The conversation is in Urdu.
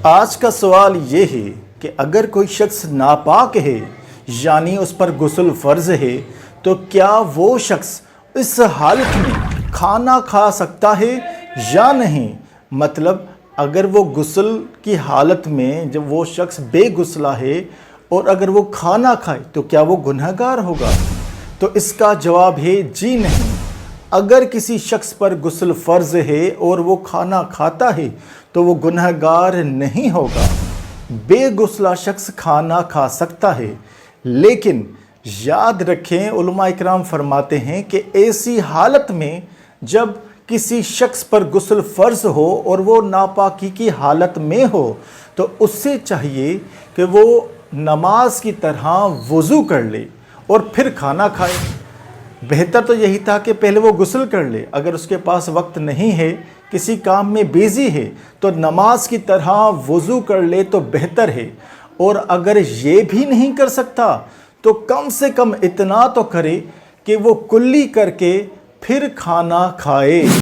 آج کا سوال یہ ہے کہ اگر کوئی شخص ناپاک ہے یعنی اس پر غسل فرض ہے تو کیا وہ شخص اس حالت میں کھانا کھا سکتا ہے یا نہیں؟ مطلب اگر وہ غسل کی حالت میں جب وہ شخص بے غسلہ ہے اور اگر وہ کھانا کھائے تو کیا وہ گنہگار ہوگا؟ تو اس کا جواب ہے جی نہیں۔ اگر کسی شخص پر غسل فرض ہے اور وہ کھانا کھاتا ہے تو وہ گنہگار نہیں ہوگا۔ بے غسلہ شخص کھانا کھا سکتا ہے، لیکن یاد رکھیں علماء اکرام فرماتے ہیں کہ ایسی حالت میں جب کسی شخص پر غسل فرض ہو اور وہ ناپاکی کی حالت میں ہو تو اس سے چاہیے کہ وہ نماز کی طرح وضو کر لے اور پھر کھانا کھائے۔ بہتر تو یہی تھا کہ پہلے وہ غسل کر لے، اگر اس کے پاس وقت نہیں ہے، کسی کام میں بیزی ہے تو نماز کی طرح وضو کر لے تو بہتر ہے، اور اگر یہ بھی نہیں کر سکتا تو کم سے کم اتنا تو کرے کہ وہ کلی کر کے پھر کھانا کھائے۔